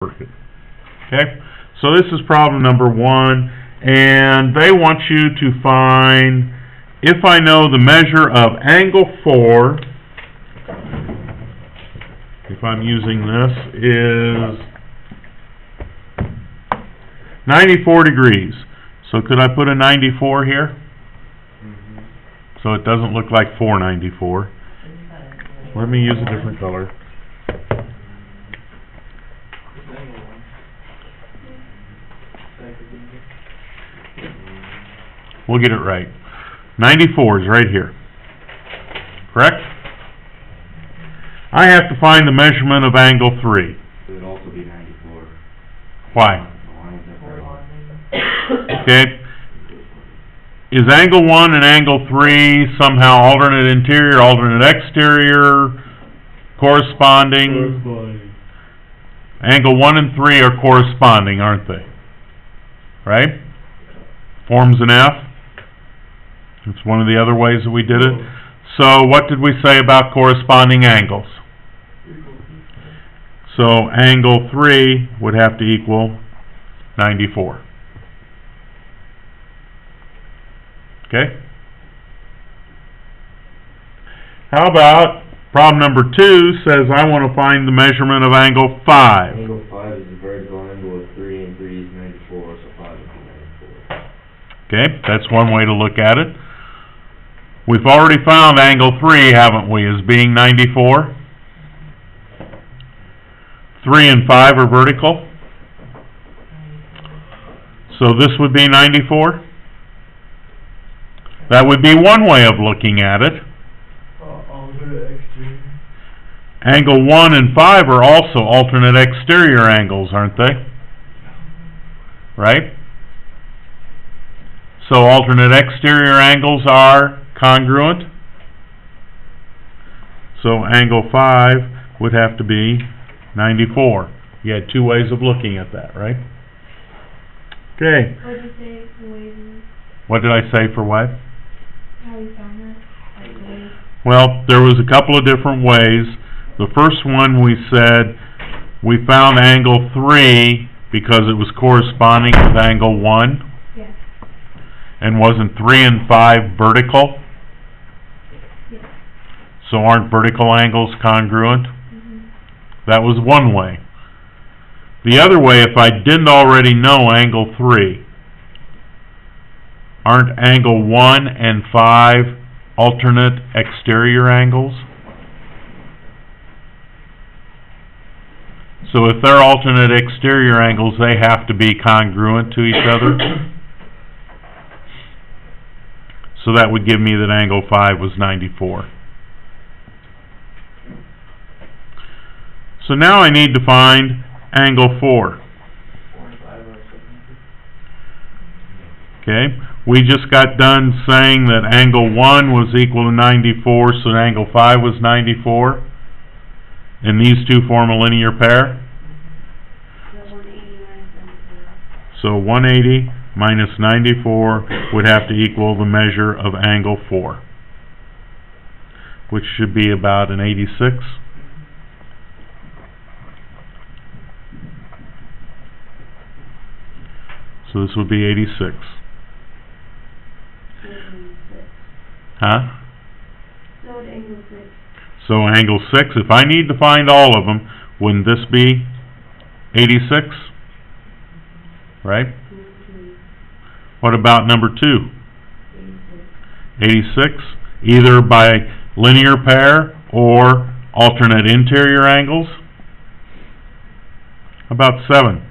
Okay, so this is problem number 1, and they want you to find, if I know the measure of angle 4, if I'm using this, is 94 degrees. So could I put a 94 here? So it doesn't look like 494. Let me use a different color. We'll get it right. 94 is right here. Correct? I have to find the measurement of angle 3. It would also be 94. Why? Okay. Is angle 1 and angle 3 somehow alternate interior, alternate exterior, corresponding? Angle 1 and 3 are corresponding, aren't they? Right? Forms an F. It's one of the other ways that we did it. So what did we say about corresponding angles? So angle 3 would have to equal 94. Okay? How about problem number 2 says I want to find the measurement of angle 5. Angle 5 is a vertical angle of 3, and 3 is 94, so 5 is 94. Okay, that's one way to look at it. We've already found angle 3, haven't we, as being 94? 3 and 5 are vertical. So this would be 94? That would be one way of looking at it. Angle 1 and 5 are also alternate exterior angles, aren't they? Right? So alternate exterior angles are congruent. So angle 5 would have to be 94. You had two ways of looking at that, right? Okay. What did you say for ways? What did I say for what? How you found that? Like ways? Well, there was a couple of different ways. The first one we said we found angle 3 because it was corresponding with angle 1. Yes. And wasn't 3 and 5 vertical? Yes. So aren't vertical angles congruent? Mm-hmm. That was one way. The other way, if I didn't already know angle 3, aren't angle 1 and 5 alternate exterior angles? So if they're alternate exterior angles, they have to be congruent to each other. So that would give me that angle 5 was 94. So now I need to find angle 4. Okay, we just got done saying that angle 1 was equal to 94, so angle 5 was 94. And these two form a linear pair. So 180 minus 94 would have to equal the measure of angle 4, which should be about an 86. So this would be 86. Huh? So angle 6, if I need to find all of them, wouldn't this be 86? Right? What about number 2? 86, either by linear pair or alternate interior angles. About 7?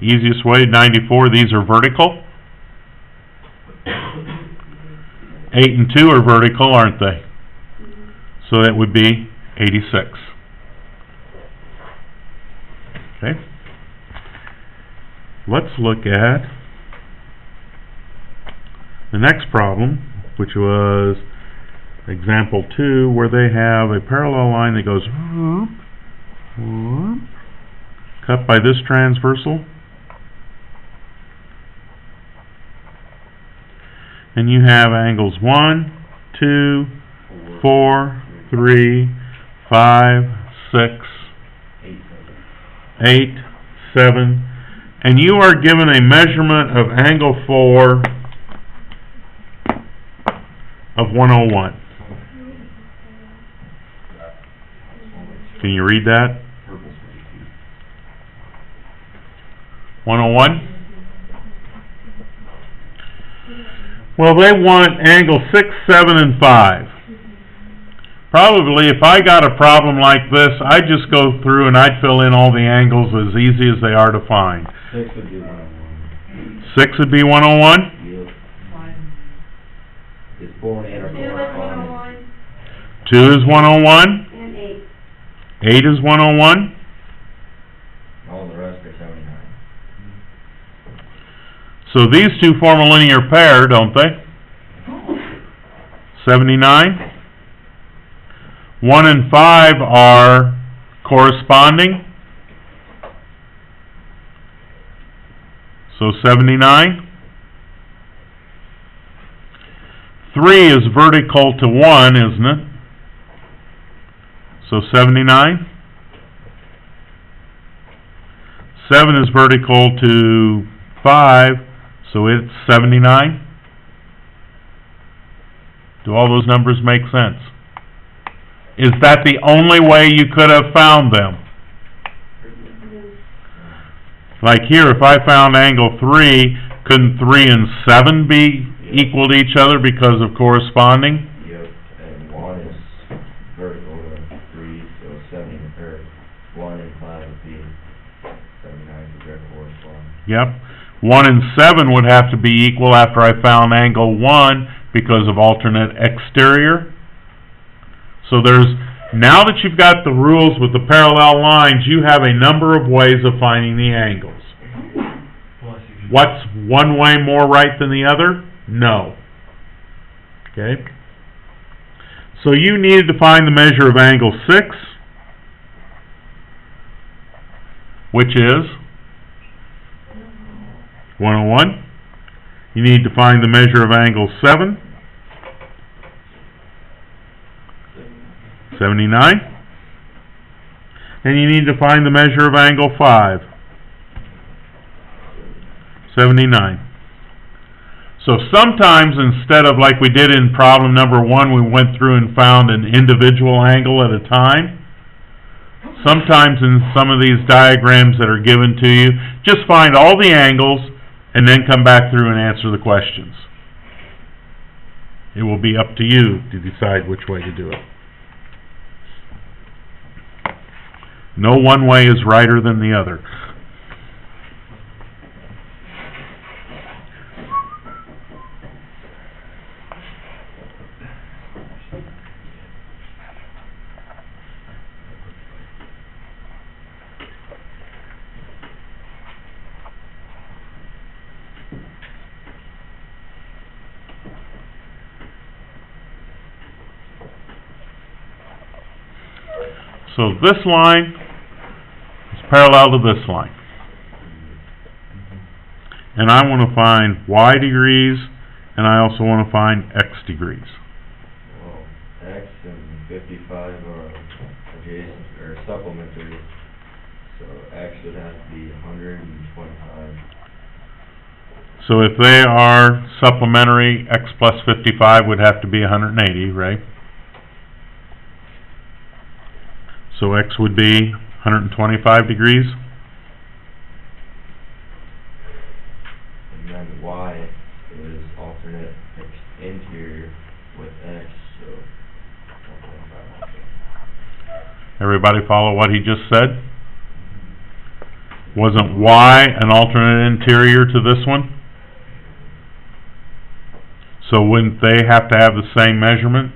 Easiest way, 94, these are vertical. 8 and 2 are vertical, aren't they? So that would be 86. Okay. Let's look at the next problem, which was example 2, where they have a parallel line that goes cut by this transversal. And you have angles 1, 2, 4, 3, 5, 6, 8, 7. 8, 7, and you are given a measurement of angle 4 of 101. Can you read that? 101? Well, they want angle 6, 7, and 5. Probably, if I got a problem like this, I'd just go through and I'd fill in all the angles as easy as they are to find. 6 would be 101. 6 would be 101? Yep. Is 4 and 8 are 2 is corresponding. 101, 2 is 101? and 8. 8 is 101? All the rest are 79. So these two form a linear pair, don't they? 79? 1 and 5 are corresponding. So 79. 3 is vertical to 1, isn't it? So 79. 7 is vertical to 5, so it's 79. Do all those numbers make sense? Is that the only way you could have found them? Like here, if I found angle 3, couldn't 3 and 7 be equal to each other because of corresponding? Yep, and 1 is vertical to 3, so 70 in the pair. 1 and 5 would be 79 to their corresponding. Yep. 1 and 7 would have to be equal after I found angle 1 because of alternate exterior. So now that you've got the rules with the parallel lines, you have a number of ways of finding the angles. What's one way more right than the other? No. Okay? So you needed to find the measure of angle 6, which is 101. You need to find the measure of angle 7, 79. And you need to find the measure of angle 5, 79. So sometimes, instead of like we did in problem number 1, we went through and found an individual angle at a time. Sometimes in some of these diagrams that are given to you, just find all the angles and then come back through and answer the questions. It will be up to you to decide which way to do it. No one way is righter than the other. So this line is parallel to this line. And I want to find y degrees, and I also want to find x degrees. Well, X and 55 are adjacent, or supplementary, so X would have to be 125. So if they are supplementary, x plus 55 would have to be 180, right? So x would be 125 degrees. And then Y is alternate interior with X, so 125 also. Everybody follow what he just said? Wasn't y an alternate interior to this one? So wouldn't they have to have the same measurement?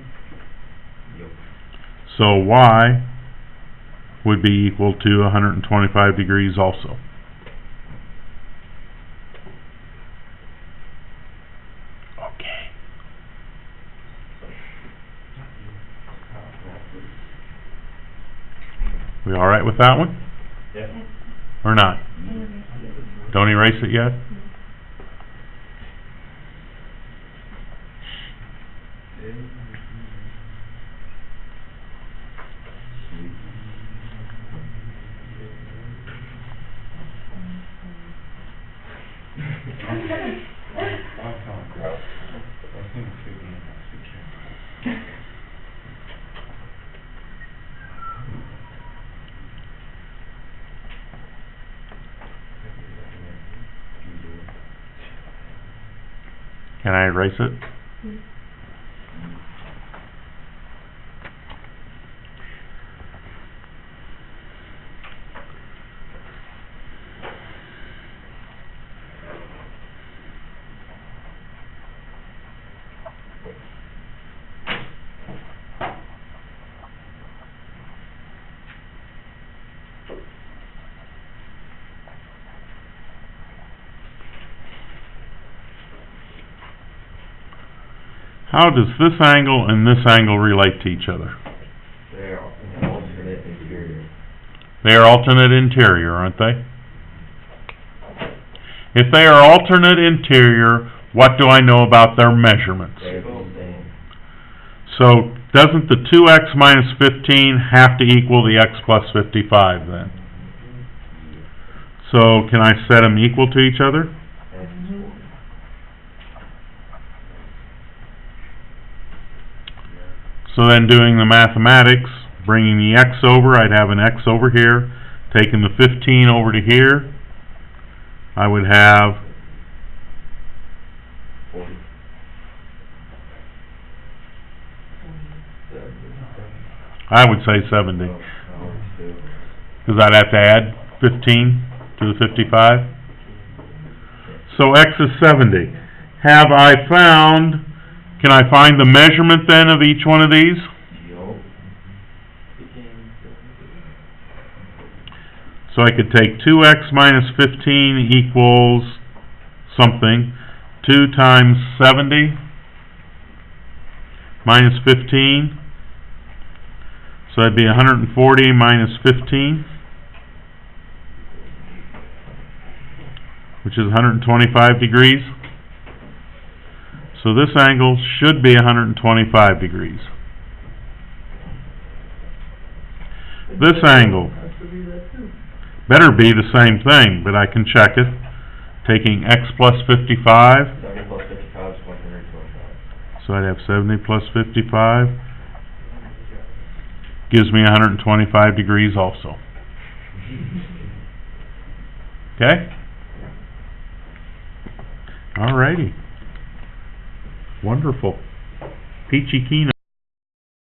Yep. So y would be equal to 125 degrees also. Okay. We all right with that one? Yeah. Or not? Don't erase it yet? Can I erase it? Hmm. How does this angle and this angle relate to each other? They are alternate interior. They are alternate interior, aren't they? If they are alternate interior, what do I know about their measurements? They're the same. So, doesn't the 2x minus 15 have to equal the x plus 55 then? So, can I set them equal to each other? So then doing the mathematics, bringing the x over, I'd have an x over here, taking the 15 over to here, I would have 40. I would say 70, Oh, that works too. because I'd have to add 15 to the 55. So x is 70. Have I found, can I find the measurement then of each one of these? Yup. So I could take 2x minus 15 equals something. 2 times 70 minus 15. So that'd be 140 minus 15, which is 125 degrees. So this angle should be 125 degrees. This angle better be the same thing, but I can check it. Taking x plus 55, 70 plus 55 is 125. so I'd have 70 plus 55, gives me 125 degrees also. Okay? Alrighty. Wonderful. Peachy keen.